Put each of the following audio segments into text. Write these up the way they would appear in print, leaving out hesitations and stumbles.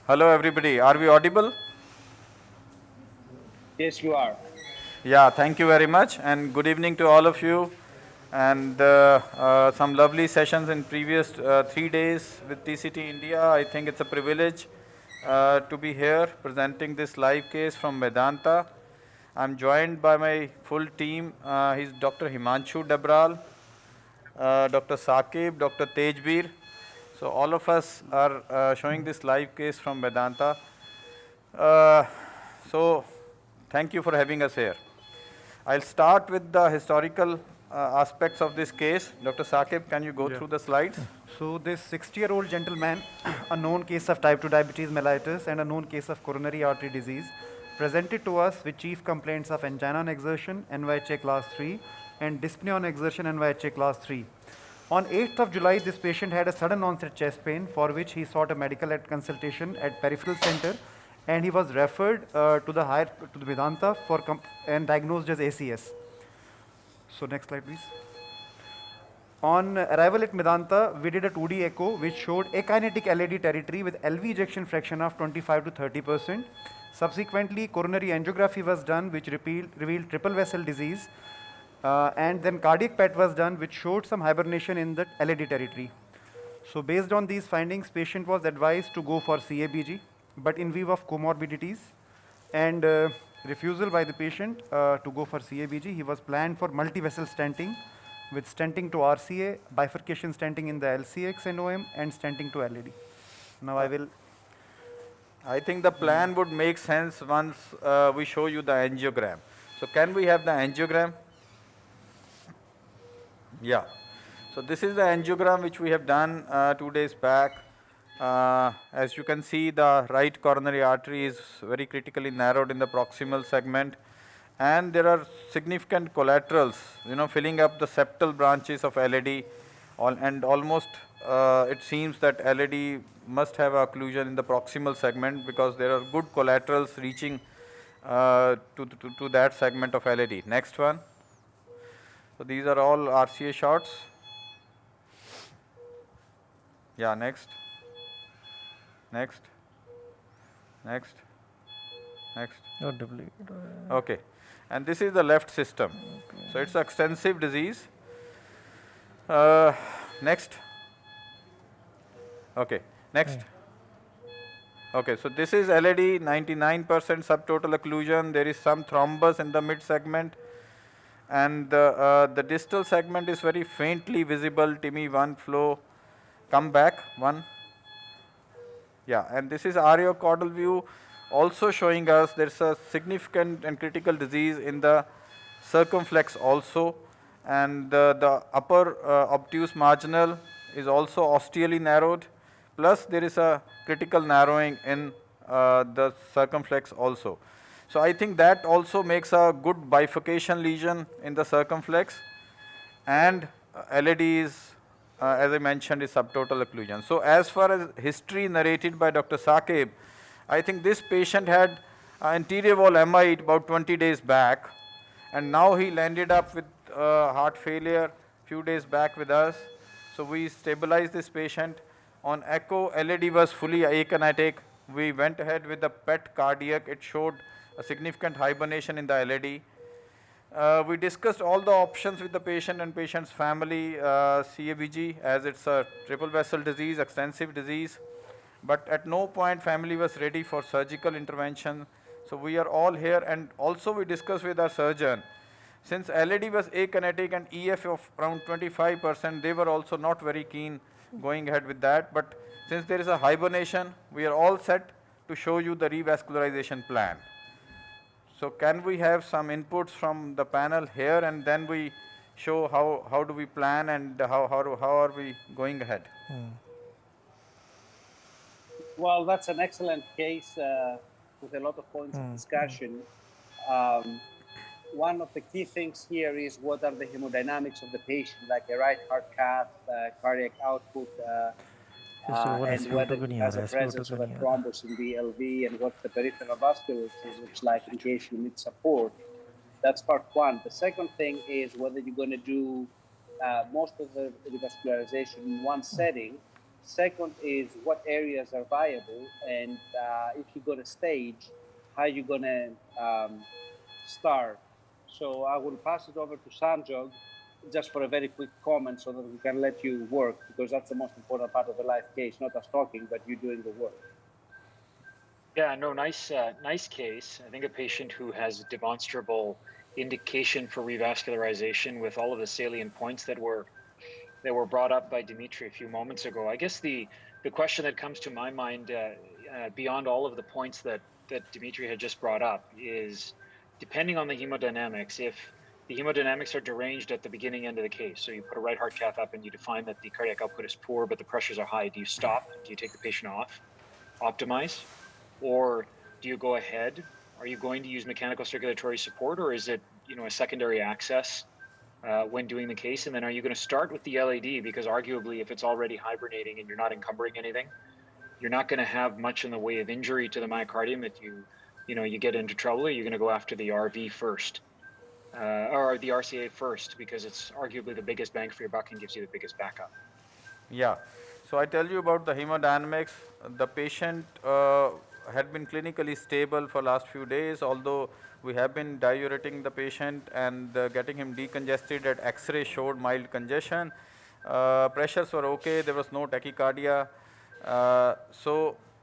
Hello everybody, are we audible? Yes, you are. Yeah, thank you very much and good evening to all of you. And some lovely sessions in previous 3 days with TCT India. I think it's a privilege to be here presenting this live case from Vedanta. I'm joined by my full team. He's Dr. Himanshu Dabral, Dr. Saqib, Dr. Tejbir. So all of us are showing this live case from Vedanta. So thank you for having us here. I'll start with the historical aspects of this case. Dr. Saqib, can you go through the slides? So this 60-year-old gentleman, a known case of type 2 diabetes mellitus and a known case of coronary artery disease, presented to us with chief complaints of angina on exertion, NYHA class 3, and dyspnea on exertion, NYHA class 3. On 8th of July, this patient had a sudden onset chest pain for which he sought a medical consultation at peripheral center, and he was referred to the Vedanta and diagnosed as ACS. So next slide, please. On arrival at Medanta, we did a 2D echo which showed akinetic LAD territory with LV ejection fraction of 25 to 30%. Subsequently, coronary angiography was done which revealed triple vessel disease, and then cardiac PET was done which showed some hibernation in the LAD territory. So based on these findings, patient was advised to go for CABG, but in view of comorbidities and refusal by the patient to go for CABG, he was planned for multi-vessel stenting with stenting to RCA, bifurcation stenting in the LCX and OM, and stenting to LAD. Now I think the plan would make sense once we show you the angiogram. So can we have the angiogram? Yeah. So this is the angiogram which we have done 2 days back. As you can see, the right coronary artery is very critically narrowed in the proximal segment, and there are significant collaterals, filling up the septal branches of LAD, and almost it seems that LAD must have occlusion in the proximal segment because there are good collaterals reaching to that segment of LAD. Next one. So these are all RCA shots. Yeah, next. Next. Next. Next. Okay. And this is the left system. Okay. So it's extensive disease. Next. Okay. Next. Okay. So this is LAD, 99% subtotal occlusion. There is some thrombus in the mid segment, and the distal segment is very faintly visible. TIMI 1 flow. Come back. 1. Yeah. And this is areocaudal view, also showing us there's a significant and critical disease in the circumflex also, and the upper obtuse marginal is also ostially narrowed, plus there is a critical narrowing in the circumflex also. So I think that also makes a good bifurcation lesion in the circumflex, and LAD is, as I mentioned, is subtotal occlusion. So as far as history narrated by Dr. Saqib, I think this patient had anterior wall MI about 20 days back, and now he landed up with heart failure few days back with us. So we stabilized this patient. On echo, LAD was fully akinetic. We went ahead with the PET cardiac. It showed a significant hibernation in the LAD. We discussed all the options with the patient and patient's family, CABG, as it's a triple vessel disease, extensive disease. but at no point family was ready for surgical intervention. So we are all here, and also we discussed with our surgeon. Since LAD was akinetic and EF of around 25%, they were also not very keen going ahead with that. But since there is a hibernation, we are all set to show you the revascularization plan. So can we have some inputs from the panel here, and then we show how do we plan and how are we going ahead? Well, that's an excellent case with a lot of points of discussion. One of the key things here is what are the hemodynamics of the patient, like a right heart cath, cardiac output, and whether it has a presence of a thrombus in the LV, and what the peripheral vasculature looks like in case you need support. That's part one. The second thing is whether you're going to do most of the revascularization in one setting. Second is what areas are viable, and if you're going to stage, how you're going to start. So I will pass it over to Sanjog just for a very quick comment so that we can let you work, because that's the most important part of the live case, not us talking, but you doing the work. Yeah, no, nice case. I think a patient who has demonstrable indication for revascularization with all of the salient points that were brought up by Dimitri a few moments ago. I guess the question that comes to my mind beyond all of the points that Dimitri had just brought up is, depending on the hemodynamics, if the hemodynamics are deranged at the beginning end of the case, so you put a right heart cath up and you define that the cardiac output is poor but the pressures are high, do you stop? Do you take the patient off? Optimize? Or do you go ahead? Are you going to use mechanical circulatory support, or is it a secondary access when doing the case? And then are you going to start with the LAD, because arguably if it's already hibernating and you're not encumbering anything, you're not going to have much in the way of injury to the myocardium if you get into trouble. You're going to go after the RV first, or the RCA first, because it's arguably the biggest bang for your buck and gives you the biggest backup. Yeah. So I tell you about the hemodynamics. The patient had been clinically stable for last few days, although we have been diureting the patient and getting him decongested. At X-ray showed mild congestion. Pressures were okay. There was no tachycardia.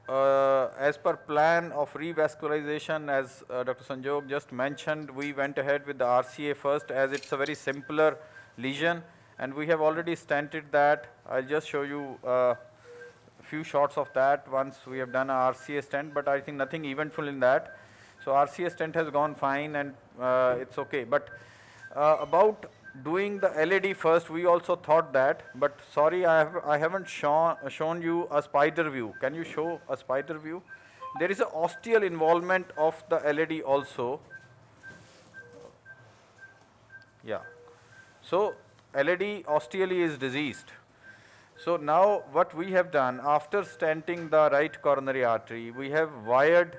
As per plan of revascularization, as Dr. Sanjog just mentioned, we went ahead with the RCA first, as it's a very simpler lesion, and we have already stented that. I'll just show you a few shots of that once we have done a RCA stent, but I think nothing eventful in that. So RCA stent has gone fine, and it's okay. But about doing the LAD first, we also thought that, but sorry, I haven't shown you a spider view. Can you show a spider view? There is a osteal involvement of the LAD also. Yeah. So LAD osteally is diseased. So now what we have done, after stenting the right coronary artery, we have wired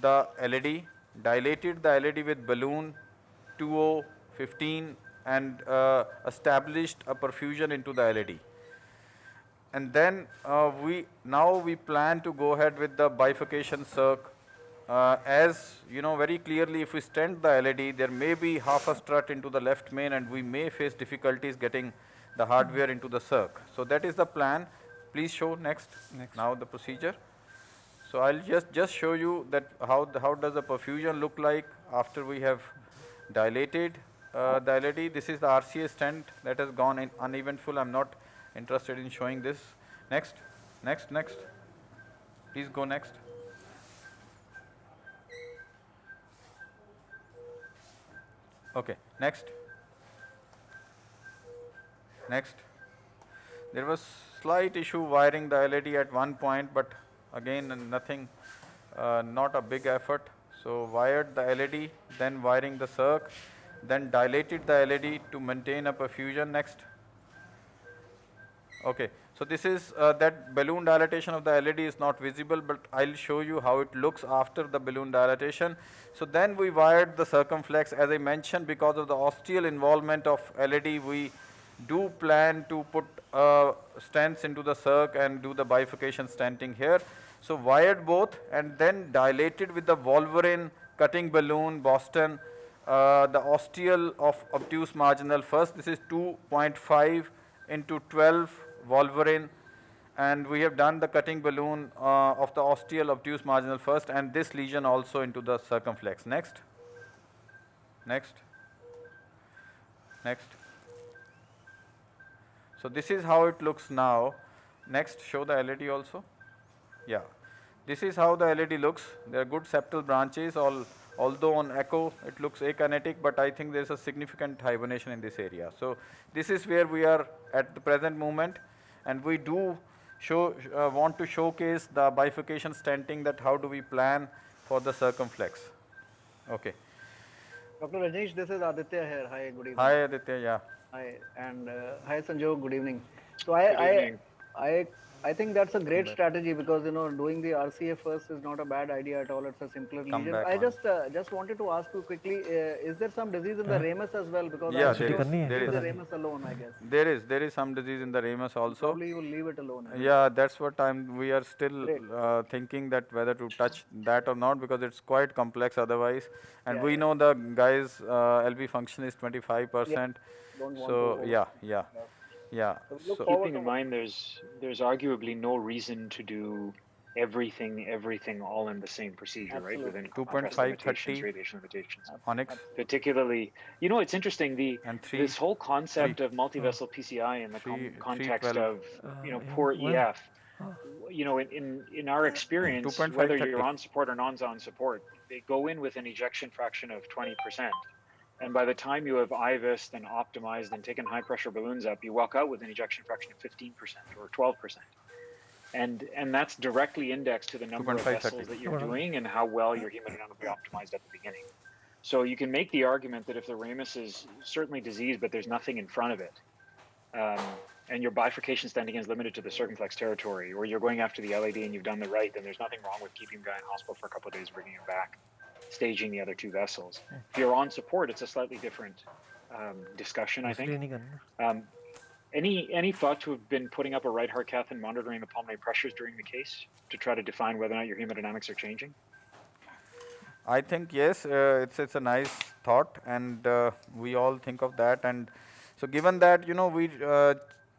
the LAD, dilated the LAD with balloon 2015, and established a perfusion into the LAD. And then we plan to go ahead with the bifurcation circ. As you know very clearly, if we stent the LAD, there may be half a strut into the left main, and we may face difficulties getting the hardware into the circ. So that is the plan. Please show next. Now the procedure. So I'll just show you that how does the perfusion look like after we have dilated the LAD. This is the RCA stent that has gone in uneventful. I'm not interested in showing this. Next. Please go next. Okay, next. There was slight issue wiring the LAD at one point, but again nothing, not a big effort. So wired the LAD, then wiring the circ, then dilated the LAD to maintain a perfusion. Next. Okay, so this is that balloon dilatation of the LAD is not visible, but I'll show you how it looks after the balloon dilatation. So then we wired the circumflex. As I mentioned, because of the osteal involvement of LAD, we do plan to put stents into the circ and do the bifurcation stenting here. So wired both and then dilated with the Wolverine cutting balloon Boston, the osteal of obtuse marginal first. This is 2.5 into 12 Wolverine, and we have done the cutting balloon of the ostial obtuse marginal first, and this lesion also into the circumflex. Next. Next. Next. So this is how it looks now. Next, show the LAD also. Yeah. This is how the LAD looks. There are good septal branches, although on echo it looks akinetic, but I think there is a significant hibernation in this area. So this is where we are at the present moment, and we do want to showcase the bifurcation stenting, that how do we plan for the circumflex. Okay. Dr. Rajneesh, this is Aditya here. Hi, good evening. Hi Aditya, yeah. Hi, and hi Sanjog, good evening. So Good evening. I think that's a great strategy, because doing the RCA first is not a bad idea at all. It's a simpler lesion. I just wanted to ask you quickly, is there some disease in the ramus as well? Because Yeah, there is the ramus alone, I guess. There is some disease in the ramus also. Probably you'll leave it alone. Yeah, that's what we are still thinking, that whether to touch that or not, because it's quite complex otherwise. And we know the guy's LV function is 25%. So yeah. So keeping in mind, there's arguably no reason to do everything all in the same procedure, right? Within 2.5, 30 radiation limitations. Onyx. Particularly, it's interesting, this whole concept of multi-vessel PCI in the context of poor EF. In our experience, whether you're on support or non-on support, they go in with an ejection fraction of 20%. And by the time you have IVISed and optimized and taken high pressure balloons up, you walk out with an ejection fraction of 15% or 12%. And that's directly indexed to the number of vessels that you're doing and how well you're hemodynamically optimized at the beginning. So you can make the argument that if the ramus is certainly diseased, but there's nothing in front of it, and your bifurcation stenting is limited to the circumflex territory, or you're going after the LAD and you've done the right, then there's nothing wrong with keeping the guy in hospital for a couple of days, bringing him back, staging the other two vessels. If you're on support, it's a slightly different discussion, I think. Any thought to have been putting up a right heart cath and monitoring the pulmonary pressures during the case to try to define whether or not your hemodynamics are changing? I think yes, it's a nice thought, and we all think of that. And so given that, we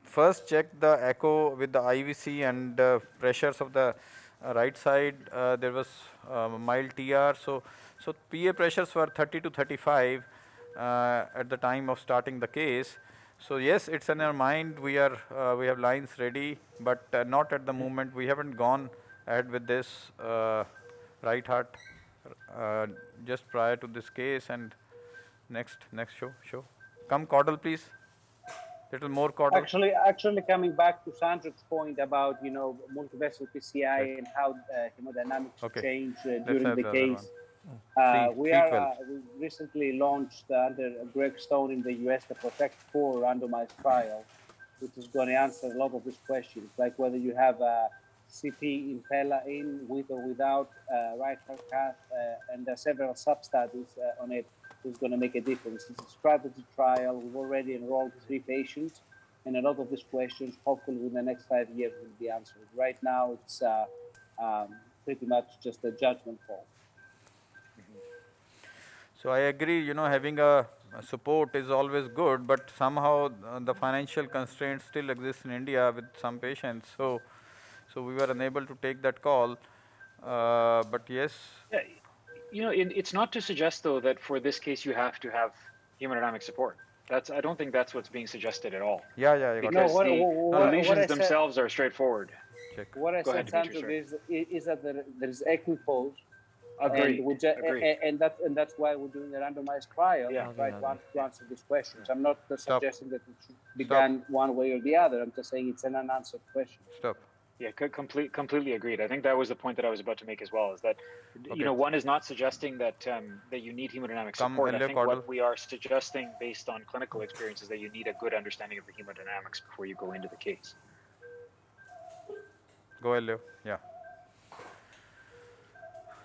first checked the echo with the IVC and pressures of the right side, there was mild TR. So PA pressures were 30 to 35 at the time of starting the case. So yes, it's in our mind. We have lines ready, but not at the moment. We haven't gone ahead with this right heart just prior to this case. And next show. Come caudal, please. Little more caudal. Actually, coming back to Sandro's point about multi-vessel PCI and how hemodynamics change during the case. We recently launched under Greg Stone in the US the Protect 4 randomized trial, which is going to answer a lot of these questions, like whether you have a CT impella in with or without right heart cath, and there are several sub-studies on it. Is going to make a difference. It's a strategy trial. We've already enrolled 3 patients, and a lot of these questions, hopefully within the next 5 years, will be answered. Right now, it's pretty much just a judgment call. So I agree, having a support is always good, but somehow the financial constraints still exist in India with some patients. So we were unable to take that call, but yes. Yeah, it's not to suggest, though, that for this case you have to have hemodynamic support. I don't think that's what's being suggested at all. Yeah. Because the lesions themselves are straightforward. What I said, Sandro, is that there is equipoise. Agree. And that's why we're doing a randomized trial to try to answer these questions. I'm not suggesting that it should be done one way or the other. I'm just saying it's an unanswered question. Stop. Yeah, completely agreed. I think that was the point that I was about to make as well, is that, one is not suggesting that that you need hemodynamic support. I think what we are suggesting based on clinical experience is that you need a good understanding of the hemodynamics before you go into the case. Go ahead, Leo. Yeah.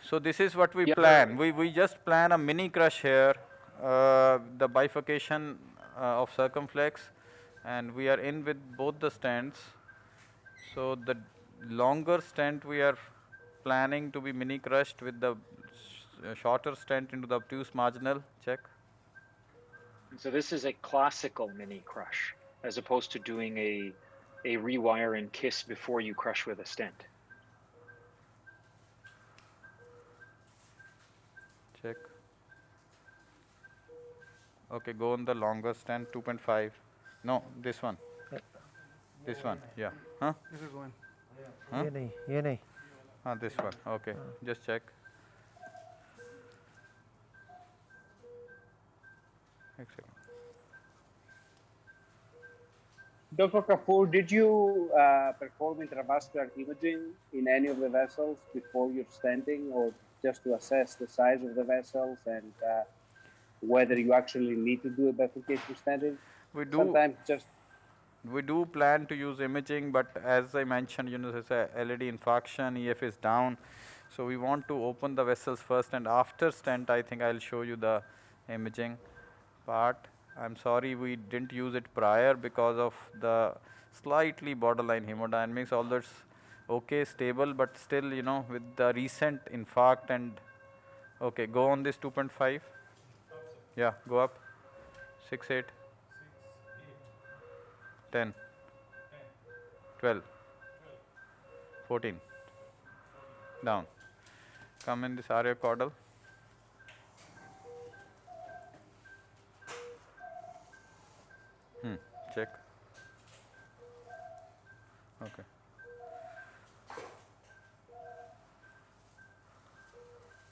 So this is what we plan. We just plan a mini crush here, the bifurcation of circumflex, and we are in with both the stents. So the longer stent we are planning to be mini crushed with the shorter stent into the obtuse marginal. Check. So this is a classical mini crush, as opposed to doing a a rewire and kiss before you crush with a stent. Check. Okay, go on the longer stent, 2.5. No, this one. This one, yeah. Huh? This is one. Huh? ये नहीं This one. Okay, just check. Excellent. Dr. Kapoor, did you perform intravascular imaging in any of the vessels before your stenting, or just to assess the size of the vessels and whether you actually need to do a bifurcation stenting? We do. Sometimes just We do plan to use imaging, but as I mentioned, there's a LED infarction, EF is down. So we want to open the vessels first, and after stent, I think I'll show you the imaging part. I'm sorry we didn't use it prior because of the slightly borderline hemodynamics, although it's okay, stable, but still, with the recent infarct and, okay, go on this 2.5. Yeah, go up. 6, 8. 10, 12, 14, down. Come in this area caudal. Check. Okay.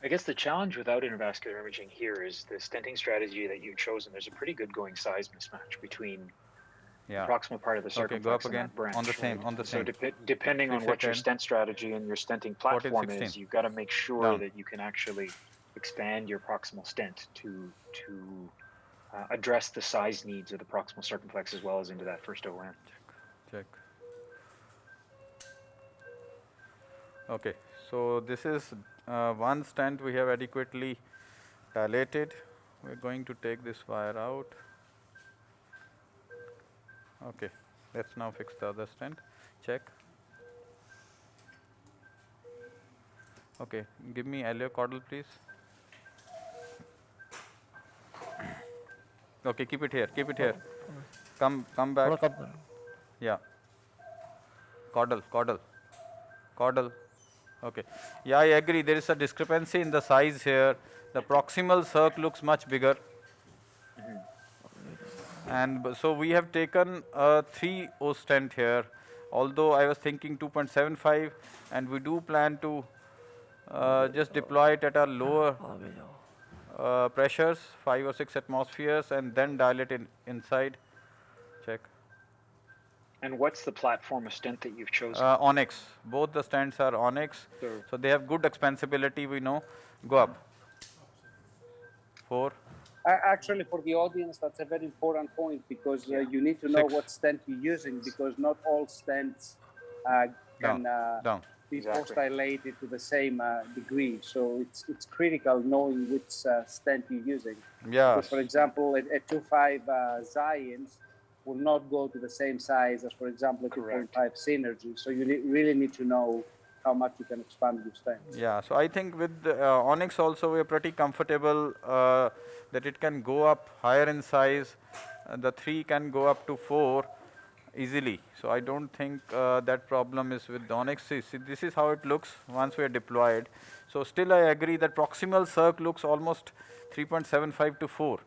I guess the challenge without intravascular imaging here is the stenting strategy that you've chosen. There's a pretty good going size mismatch between the proximal part of the circumflex go up and again that branch. on the same, right? on the same. So depending on what your 10, stent strategy and your stenting 14, platform 16. is, you've got to make sure Down. that you can actually expand your proximal stent to address the size needs of the proximal circumflex as well as into that first OM. Check. Okay, so this is one stent we have adequately dilated. We're going to take this wire out. Okay, let's now fix the other stent. Check. Okay, give me caudal, please. Okay, keep it here, keep it here. Come back. थोड़ा कम Yeah. Caudal. Okay. Yeah, I agree. There is a discrepancy in the size here. The proximal circ looks much bigger. And so we have taken a 3O stent here, although I was thinking 2.75, and we do plan to just deploy it at a lower आगे जाओ pressures, 5 or 6 atmospheres, and then dilate inside. Check. And what's the platform of stent that you've chosen? Onyx. Both the stents are Onyx. So they have good expansibility, we know. Go up. 4. actually, for the audience, that's a very important point, because you need to know 6. what stent you're using, because not all stents can Down. be post-dilated to the same degree. So it's critical knowing which stent you're using. Yeah. Because, for example, a 2.5 Zions will not go to the same size as, for example, a 2.5 Synergy. So you really need to know how much you can expand your stents. Yeah, so I think with Onyx also we are pretty comfortable that it can go up higher in size. The 3 can go up to 4 easily. So I don't think that problem is with the Onyx. See, this is how it looks once we are deployed. So still I agree that proximal circ looks almost 3.75 to 4.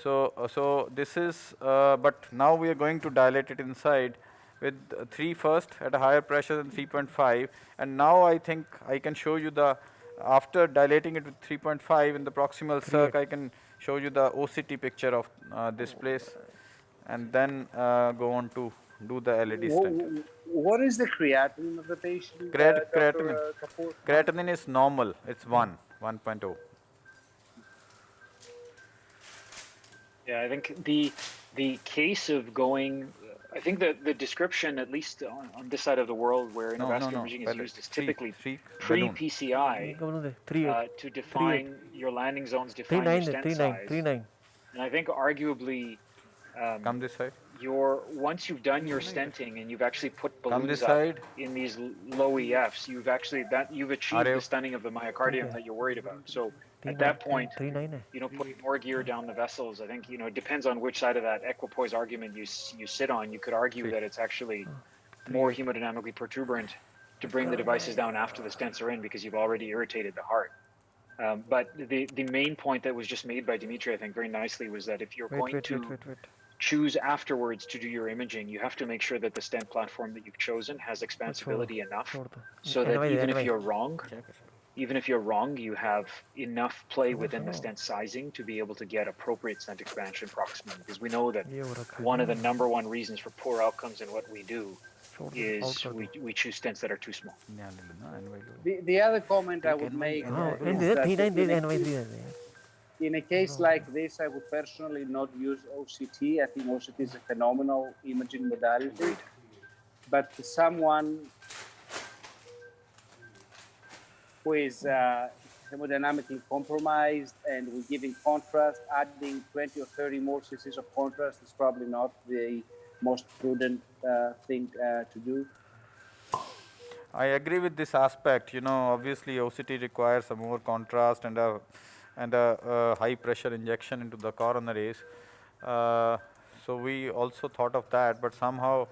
So this is, but now we are going to dilate it inside with 3 first at a higher pressure than 3.5, and now I think I can show you after dilating it with 3.5 in the proximal circ, I can show you the OCT picture of this place, and then go on to do the LED stent. What is the creatinine of the patient, Creatinine. Dr. Kapoor? Creatinine is normal, it's 1.0. Yeah, I think the case of going, I think that the description, at least on this side of the world where intravascular imaging is used, is typically pre-PCI to define your landing zones, define your stent size. 39 And I think arguably, Come this side. once you've done your stenting and you've actually put balloons this up side. in these low EFs, you've achieved the stunning of the myocardium that you're worried about. So at that point, putting more gear down the vessels, I think, it depends on which side of that equipoise argument you sit on. You could argue that it's actually more hemodynamically perturbant to bring the devices down after the stents are in because you've already irritated the heart. But the main point that was just made by Dimitri, I think, very nicely was that if you're going to choose afterwards to do your imaging, you have to make sure that the stent platform that you've chosen has expansibility enough so that even if you're wrong, you have enough play within the stent sizing to be able to get appropriate stent expansion proximally. Because we know that one of the #1 reasons for poor outcomes in what we do is we choose stents that are too small. The other comment I would make is that in a case like this, I would personally not use OCT. I think OCT is a phenomenal imaging modality. But someone who is hemodynamically compromised and we're giving contrast, adding 20 or 30 more cc's of contrast is probably not the most prudent thing to do. I agree with this aspect. Obviously OCT requires some more contrast and a high pressure injection into the coronaries. So we also thought of that, but somehow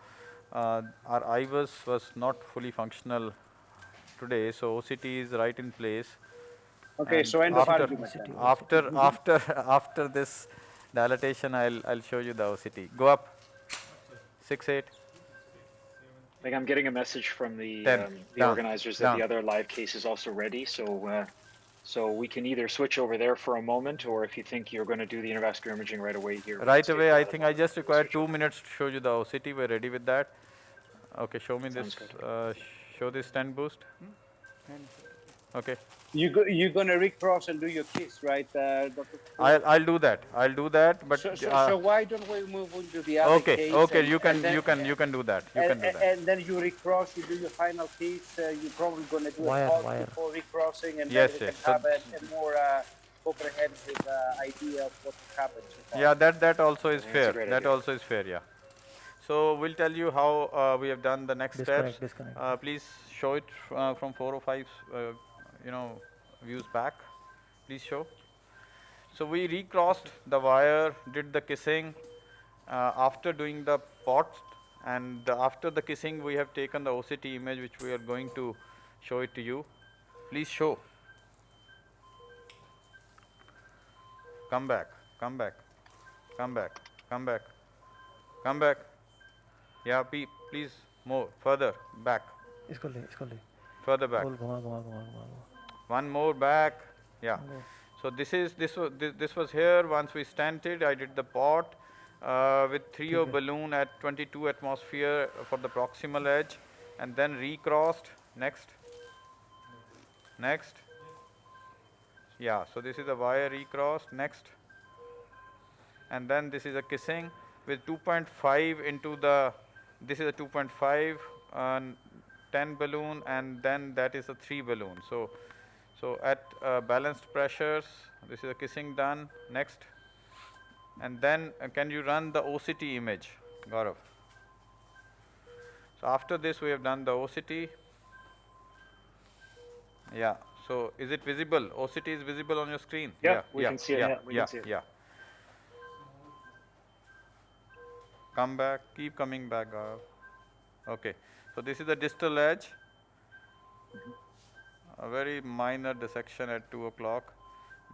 our IVUS was not fully functional today, so OCT is right in place. Okay, and so end of argument. After this dilatation, I'll show you the OCT. Go up. 6-8. Like I'm getting a message from the organizers that the other live case is also ready. So we can either switch over there for a moment, or if you think you're going to do the intravascular imaging right away here. Right away, I think I just require 2 minutes to show you the OCT. We're ready with that. Okay, show me this. Show this stent boost. Okay. You're gonna recross and do your kiss, right, Dr. I'll do that. But so why don't we move into the other case? Okay. You can do that. And then you recross. You do your final kiss. You're probably gonna do a pause before recrossing, and then we can have a more comprehensive idea of what happened. Yeah, that also is fair. That also is fair. Yeah. So we'll tell you how we have done the next steps. Please show it from 4 or 5, views back. Please show. So we recrossed the wire, did the kissing. After doing the pot, and after the kissing, we have taken the OCT image, which we are going to show it to you. Please show. Come back. Yeah, please more further back. Further back. One more back. Yeah. So this was here. Once we stented, I did the pot with 3O balloon at 22 atmosphere for the proximal edge, and then recrossed. Next. Yeah. So this is a wire recrossed. Next. And then this is a kissing with 2.5 into the. This is a 2.5 10 balloon, and then that is a 3 balloon. So at balanced pressures, this is a kissing done. Next. And then can you run the OCT image, Gaurav? So after this, we have done the OCT. Yeah. So is it visible? OCT is visible on your screen? Yeah, we can see it. Yeah. Come back, keep coming back, Gaurav. Okay, so this is the distal edge. A very minor dissection at 2 o'clock,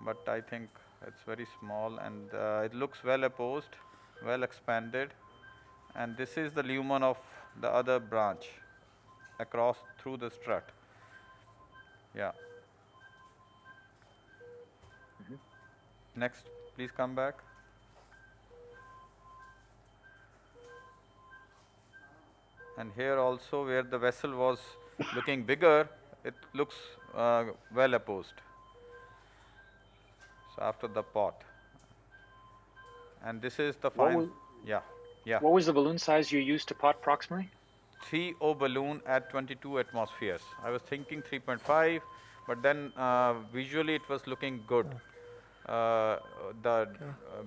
but I think it's very small, and it looks well opposed, well expanded. And this is the lumen of the other branch across through the strut. Yeah. Next, please come back. And here also, where the vessel was looking bigger, it looks well opposed. So after the pot. And this is the final. Yeah. What was the balloon size you used to pot proximally? 3O balloon at 22 atmospheres. I was thinking 3.5, but then visually it was looking good. The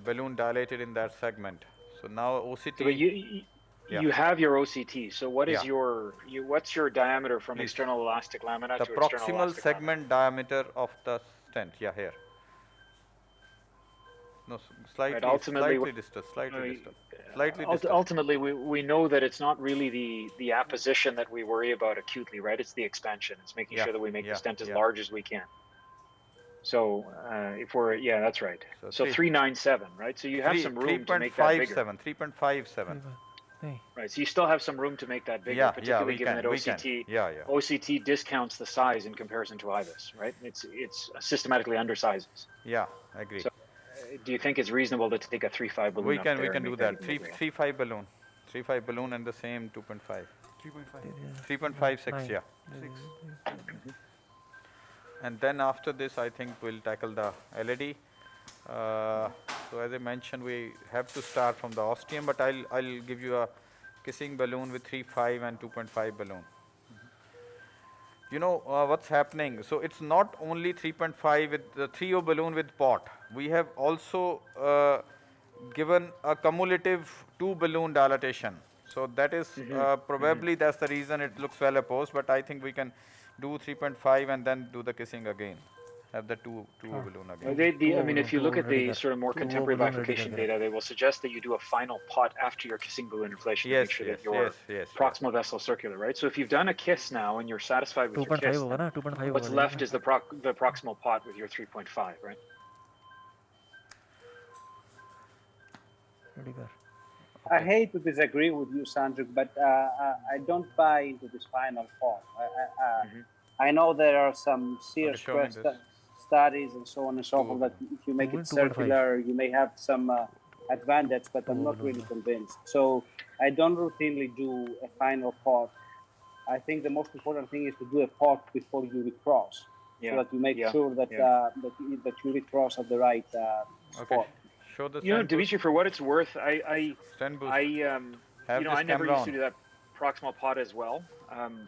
balloon dilated in that segment. So now OCT. So you have your OCT. So what is what's your diameter from external elastic lamina to external elastic lamina? The proximal segment diameter of the stent. Yeah, here. No, slightly, right? Ultimately, slightly distal, slightly distal, slightly distal. ultimately, we know that it's not really the apposition that we worry about acutely, right? It's the expansion. It's making sure that we make the stent as large as we can. So if we're, yeah, that's right. So 397, right? So you have some room to make that bigger. 3.57. Right. So you still have some room to make that bigger, particularly given that OCT discounts the size in comparison to IVUS, right? It's systematically undersizes. Yeah, I agree. So do you think it's reasonable to take a 3.5 balloon up there? We can do that. 3.5 balloon. 3.5 balloon and the same 2.5. 3.56, yeah. 6. And then after this, I think we'll tackle the LED. So as I mentioned, we have to start from the ostium, but I'll give you a kissing balloon with 3.5 and 2.5 balloon. You know what's happening? So it's not only 3.5 with the 3.0 balloon with pot. We have also given a cumulative 2 balloon dilatation. So that is probably that's the reason it looks well opposed, but I think we can do 3.5 and then do the kissing again. Have the two balloon again. I mean, if you look at the sort of more contemporary bifurcation data, they will suggest that you do a final pot after your kissing balloon inflation to make sure that your proximal vessel is circular, right? So if you've done a kiss now and you're satisfied with your kiss, what's left is the proximal pot with your 3.5, right? I hate to disagree with you, Sandrik, but I don't buy into this final pot. I know there are some serious studies and so on and so forth that if you make it circular, you may have some advantage, but I'm not really convinced. So I don't routinely do a final pot. I think the most important thing is to do a pot before you recross, so that you make sure that that you recross at the right spot. Show the Dimitri, for what it's worth, I never used to do that proximal pot as well.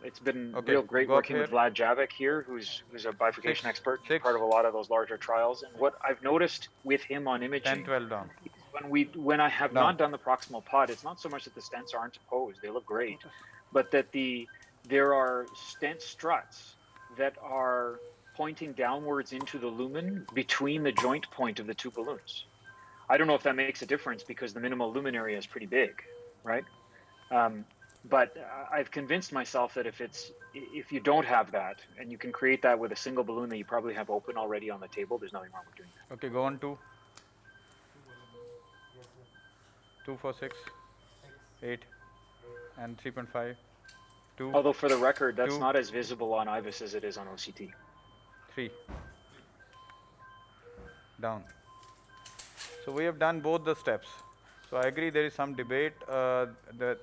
It's been real great working with Vlad Javik here, who's a bifurcation expert, part of a lot of those larger trials. And what I've noticed with him on imaging, 12 down. When I have not done the proximal pot, it's not so much that the stents aren't opposed; they look great, but that there are stent struts that are pointing downwards into the lumen between the joint point of the two balloons. I don't know if that makes a difference because the minimal lumen area is pretty big, right? But I've convinced myself that if you don't have that and you can create that with a single balloon that you probably have open already on the table, there's nothing wrong with doing that. Okay, go on 2. 2, 4, 6, 8, and 3.5. 2. Although for the record, that's not as visible on IVUS as it is on OCT. 3. Down. So we have done both the steps. So I agree there is some debate that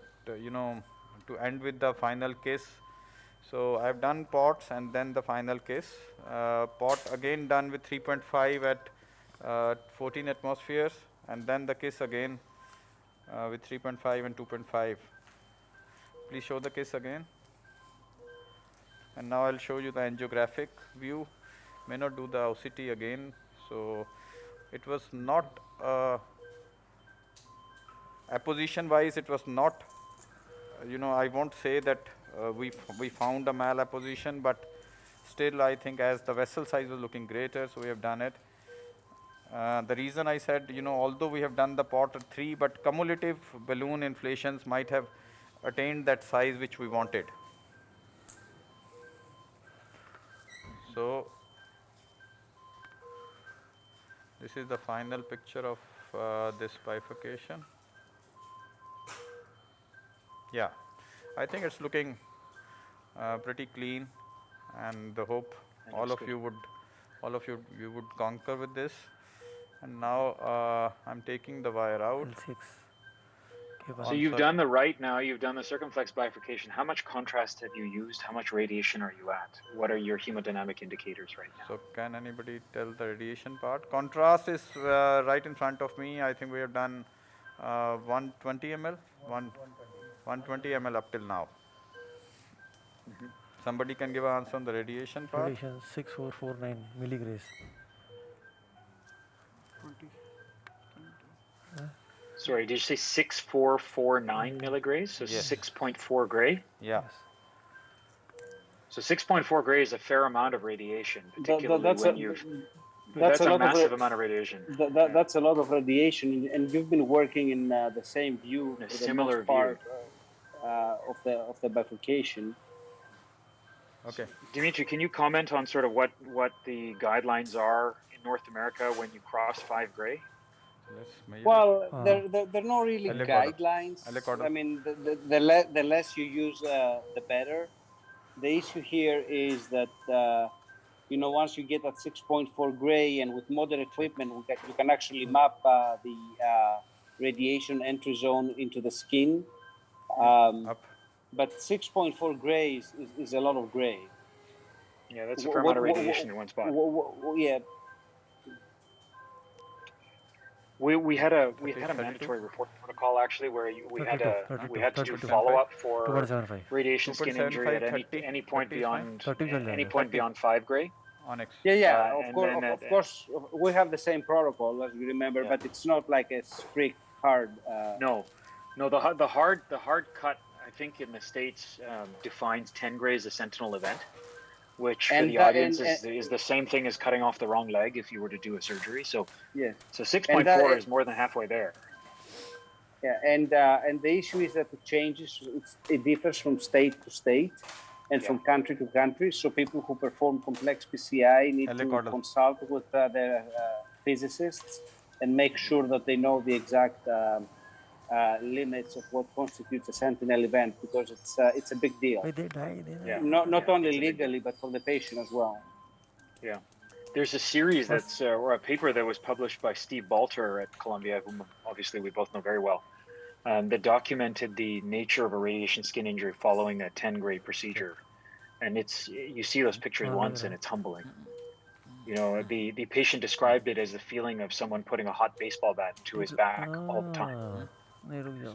to end with the final kiss. So I have done pots and then the final kiss. Pot again done with 3.5 at 14 atmospheres, and then the kiss again with 3.5 and 2.5. Please show the kiss again. And now I'll show you the angiographic view. May not do the OCT again. So it was not apposition wise, it was not, I won't say that we found a malapposition, but still I think as the vessel size was looking greater, so we have done it. The reason I said, although we have done the pot at 3, but cumulative balloon inflations might have attained that size which we wanted. So this is the final picture of this bifurcation. Yeah, I think it's looking pretty clean, and I hope all of you would concur with this. And now I'm taking the wire out. So you've done the right now, you've done the circumflex bifurcation. How much contrast have you used? How much radiation are you at? What are your hemodynamic indicators right now? So can anybody tell the radiation part? Contrast is right in front of me. I think we have done 120 ml, 120 ml up till now. Somebody can give an answer on the radiation part? Radiation 6449 milligrays. 20. Sorry, did you say 6449 milligrays? So 6.4 gray? Yeah. So 6.4 gray is a fair amount of radiation, particularly when you've... That's a massive amount of radiation. That's a lot of radiation, and you've been working in the same view In a for the similar most part view. of the bifurcation. Okay. Dimitri, can you comment on sort of what the guidelines are in North America when you cross 5 gray? Well, they're not really guidelines. I mean, the less you use, the better. The issue here is that once you get at 6.4 gray, and with modern equipment, you can actually map the radiation entry zone into the skin. But 6.4 gray is a lot of gray. Yeah, that's a fair amount of radiation in one spot. Yeah. We had a mandatory reporting protocol actually where we had to do follow up for radiation skin injury at any point beyond 5 gray. Yeah. Of course, we have the same protocol, as you remember, but it's not like a strict hard. No, the hard cut, I think in the States defines 10 gray as a sentinel event, which for the audience is the same thing as cutting off the wrong leg if you were to do a surgery. So yeah, so 6.4 is more than halfway there. Yeah, and the issue is that it changes. It differs from state to state and from country to country. So people who perform complex PCI need to consult with their physicists and make sure that they know the exact limits of what constitutes a sentinel event, because it's a big deal. Not only legally, but for the patient as well. Yeah. There's a series or a paper that was published by Steve Balter at Columbia, whom obviously we both know very well, that documented the nature of a radiation skin injury following a 10 gray procedure. And you see those pictures once and it's humbling. The patient described it as the feeling of someone putting a hot baseball bat to his back all the time.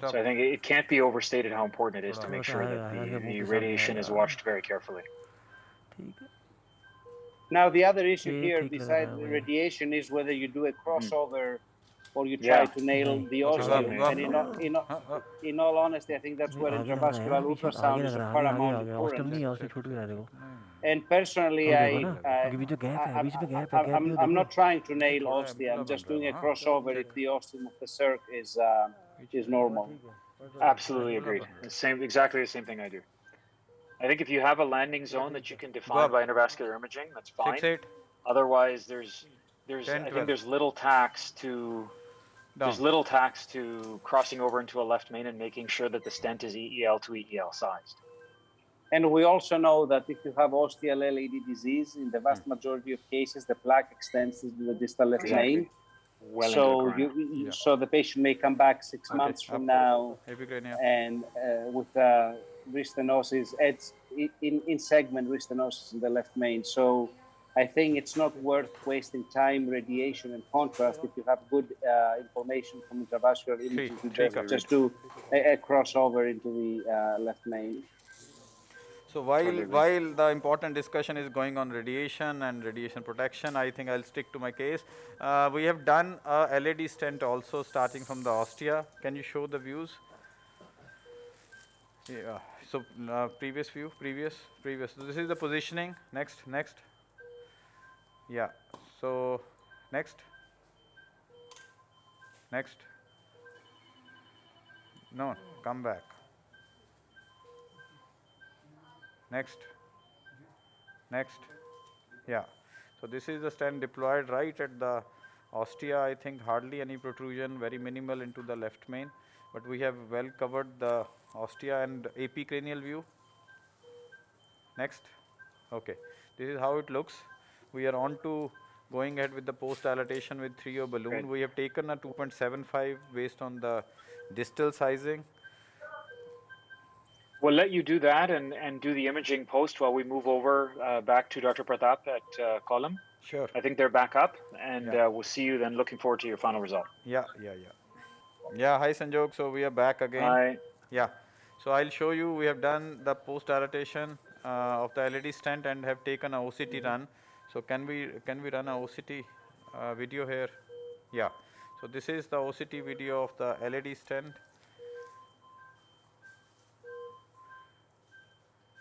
So I think it can't be overstated how important it is to make sure that the radiation is watched very carefully. Now, the other issue here, besides the radiation, is whether you do a crossover or you try to nail the ostium. And in all honesty, I think that's where intravascular ultrasound is of paramount importance. And personally, I'm not trying to nail ostia. I'm just doing a crossover if the ostium of the circ is normal. Absolutely agreed. Exactly the same thing I do. I think if you have a landing zone that you can define by intravascular imaging, that's fine. 6-8. Otherwise, there's 10, I think there's little tax to crossing over into a left main and making sure that the stent is EEL to EEL sized. And we also know that if you have ostial LAD disease, in the vast majority of cases, the plaque extends to the distal left main. So the patient may come back 6 months from now and with restenosis, in segment restenosis in the left main. So I think it's not worth wasting time, radiation, and contrast if you have good information from intravascular imaging to just do a crossover into the left main. So while the important discussion is going on radiation and radiation protection, I think I'll stick to my case. We have done a LED stent also starting from the ostia. Can you show the views? Yeah. So previous view, previous. So this is the positioning. Next. Yeah. So next. No, come back. Next. Yeah. So this is the stent deployed right at the ostia. I think hardly any protrusion, very minimal into the left main. But we have well covered the ostia and AP cranial view. Next. Okay. This is how it looks. We are on to going ahead with the post dilatation with 3O balloon. Great. We have taken a 2.75 based on the distal sizing. We'll let you do that and do the imaging post while we move over back to Dr. Pratap at Column. Sure. I think they're back up, and we'll see you then. Looking forward to your final result. Yeah. Hi Sanjog. So we are back again. Hi. Yeah. So I'll show you. We have done the post dilatation of the LED stent and have taken a OCT run. So can we run a OCT video here? Yeah. So this is the OCT video of the LED stent.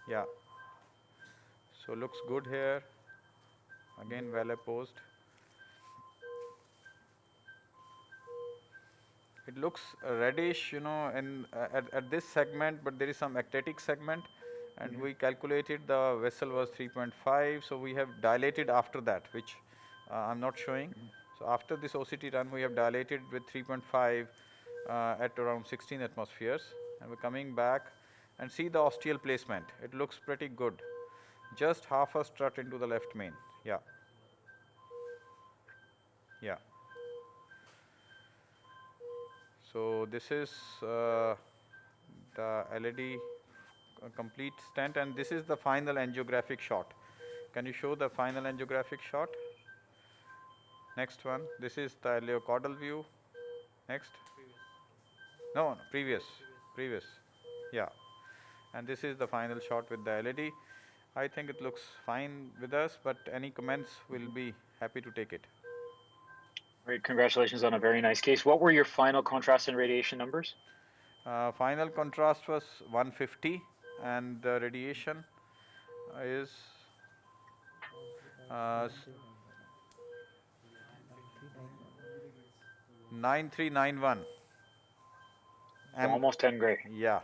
Yeah. So looks good here. Again, well posed. it looks reddish, at this segment, but there is some ectatic segment, and we calculated the vessel was 3.5, so we have dilated after that, which I'm not showing. So after this OCT run, we have dilated with 3.5 at around 16 atmospheres, and we're coming back and see the ostial placement. It looks pretty good. Just half a strut into the left main. Yeah. Yeah. So this is the LED complete stent, and this is the final angiographic shot. Can you show the final angiographic shot? Next one. This is the leocaudal view. Next. No, previous. Yeah. And this is the final shot with the LED. I think it looks fine with us, but any comments, we'll be happy to take it. Great, congratulations on a very nice case. What were your final contrast and radiation numbers? Final contrast was 150, and the radiation is 9391. So almost 10 gray. Yeah.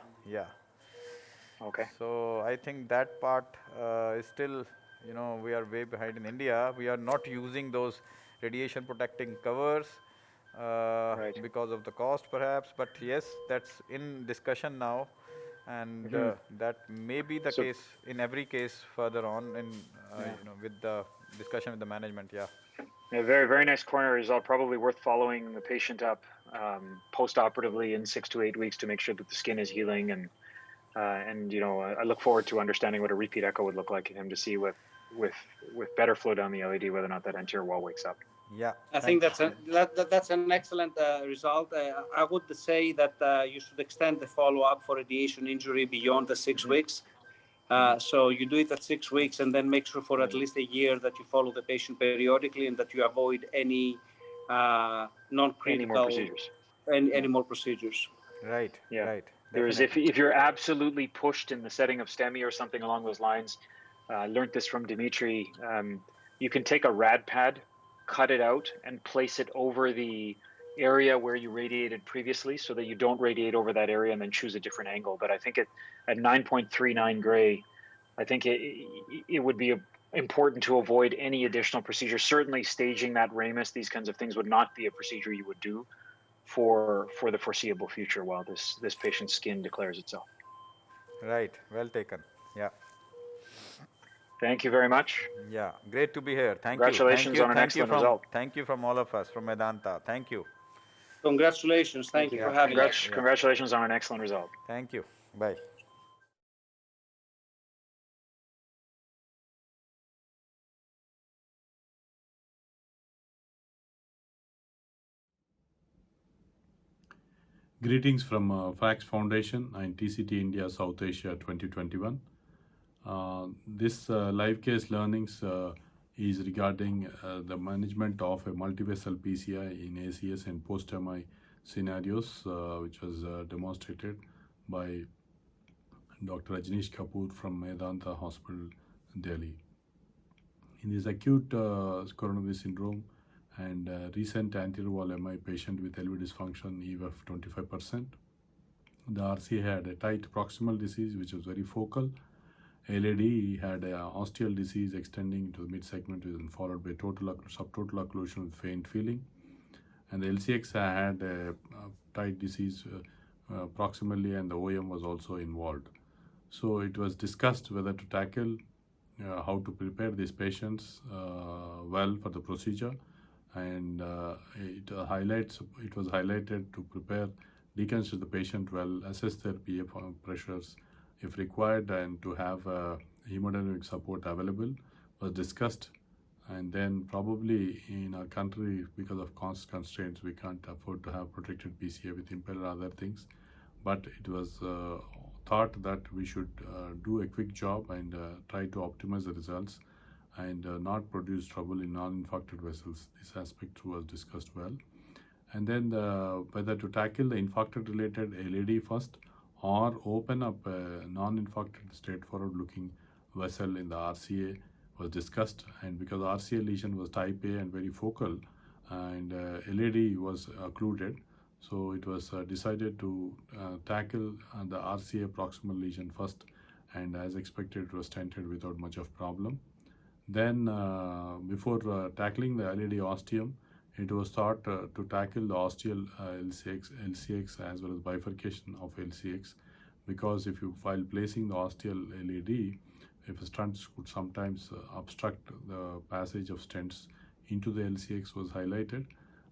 Okay. So I think that part is still, we are way behind in India. We are not using those radiation protecting covers Right. because of the cost perhaps, but yes, that's in discussion now, and that may be the case in every case further on in, with the discussion with the management. Yeah. A very, very nice coronary result, probably worth following the patient up post-operatively in 6 to 8 weeks to make sure that the skin is healing, and I look forward to understanding what a repeat echo would look like in him to see with better flow down the LED whether or not that anterior wall wakes up. Yeah, I think that's an excellent result. I would say that you should extend the follow-up for radiation injury beyond the 6 weeks. So you do it at 6 weeks, and then make sure for at least a year that you follow the patient periodically, and that you avoid any non-critical any more procedures. Right. Yeah. Right. There's if you're absolutely pushed in the setting of STEMI or something along those lines, learned this from Dimitri. You can take a rad pad, cut it out, and place it over the area where you radiated previously, so that you don't radiate over that area, and then choose a different angle. But I think at 9.39 gray, I think it would be important to avoid any additional procedures. Certainly, staging that ramus, these kinds of things, would not be a procedure you would do for the foreseeable future while this patient's skin declares itself. Right. Well taken. Yeah. Thank you very much. Yeah, great to be here. Thank you. Congratulations on an excellent result. Thank you from all of us from Medanta. Thank you. Congratulations. Thank you for having us. Congratulations on an excellent result. Thank you. Bye. Greetings from FACS Foundation and TCT India South Asia 2021. This live case learnings is regarding the management of a multivessel PCI in ACS and post-MI scenarios, which was demonstrated by Dr. Rajneesh Kapoor from Medanta Hospital, Delhi. In this acute coronary syndrome and recent anterior wall MI patient with LV dysfunction, EV of 25%. The RC had a tight proximal disease, which was very focal. LAD had a ostial disease extending into the mid-segment and followed by subtotal occlusion with faint feeling. And the LCX had a tight disease proximally, and the OM was also involved. So it was discussed whether to tackle how to prepare these patients well for the procedure, and it was highlighted to prepare, deconstruct the patient well, assess their PF pressures if required, and to have hemodynamic support available was discussed. And then probably in our country, because of cost constraints, we can't afford to have protected PCA with impeller and other things. But it was thought that we should do a quick job and try to optimize the results and not produce trouble in non-infarcted vessels. This aspect was discussed well. And then whether to tackle the infarcted related LAD first or open up a non-infarcted straightforward looking vessel in the RCA was discussed. And because RCA lesion was type A and very focal, and LAD was occluded, So it was decided to tackle the RCA proximal lesion first, and as expected, it was stented without much of problem. Then, before tackling the LED ostium, it was thought to tackle the ostial LCX as well as bifurcation of LCX, because if you, while placing the ostial LED, if stents could sometimes obstruct the passage of stents into the LCX was highlighted,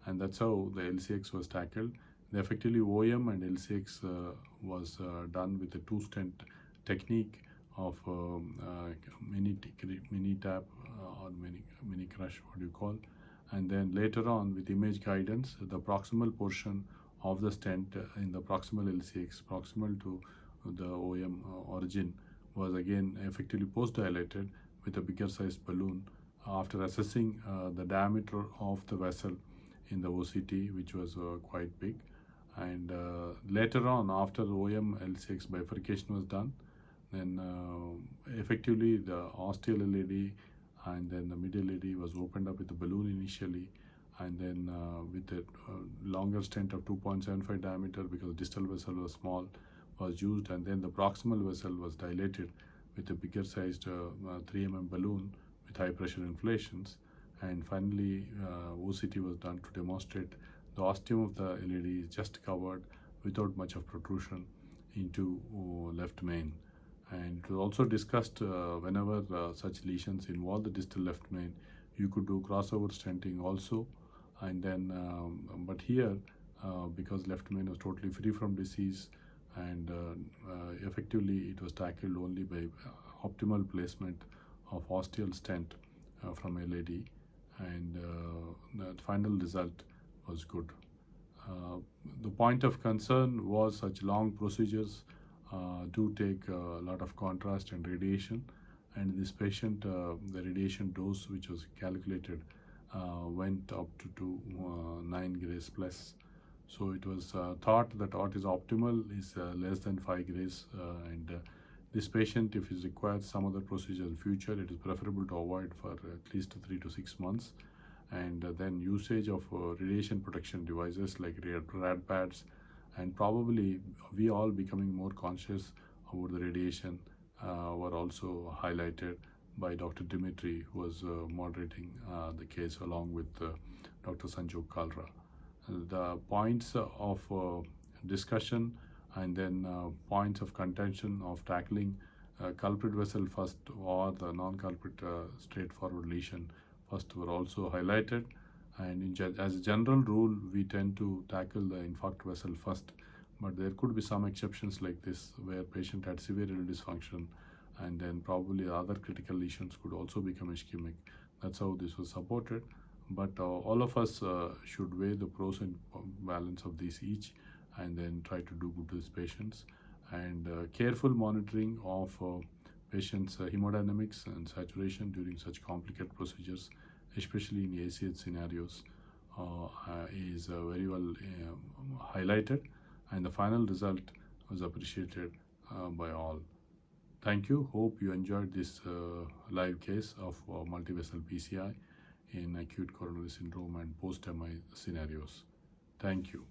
and that's how the LCX was tackled. The effectively OM and LCX was done with a two-stent technique of mini tap or mini crush, what do you call, and then later on with image guidance, the proximal portion of the stent in the proximal LCX, proximal to the OM origin, was again effectively post-dilated with a bigger sized balloon after assessing the diameter of the vessel in the OCT, which was quite big. And later on, after the OM LCX bifurcation was done, then effectively the ostial LED and then the middle LED was opened up with the balloon initially, and then with a longer stent of 2.75 diameter, because distal vessel was small, was used, and then the proximal vessel was dilated with a bigger sized 3 mm balloon with high pressure inflations, and finally OCT was done to demonstrate the ostium of the LED is just covered without much of protrusion into left main. And it was also discussed whenever such lesions involve the distal left main, you could do crossover stenting also. And then, but here, because left main was totally free from disease, and effectively it was tackled only by optimal placement of ostial stent from LED, and the final result was good. The point of concern was such long procedures do take a lot of contrast and radiation, and this patient, the radiation dose which was calculated went up to 9 grays plus. So it was thought that what is optimal is less than 5 grays, and this patient, if he requires some other procedure in future, it is preferable to avoid for at least 3 to 6 months. And then usage of radiation protection devices like rad pads, and probably we all becoming more conscious about the radiation were also highlighted by Dr. Dimitri, who was moderating the case along with Dr. Sanjog Kalra. The points of discussion and then points of contention of tackling culprit vessel first or the non-culprit straightforward lesion first were also highlighted. And as a general rule, we tend to tackle the infarct vessel first, but there could be some exceptions like this where patient had severe renal dysfunction, and then probably other critical lesions could also become ischemic. That's how this was supported. But all of us should weigh the pros and balance of these each, and then try to do good to these patients. And careful monitoring of patients' hemodynamics and saturation during such complicated procedures, especially in ACH scenarios, is very well highlighted, and the final result was appreciated by all. Thank you. Hope you enjoyed this live case of multivessel PCI in acute coronary syndrome and post-MI scenarios. Thank you.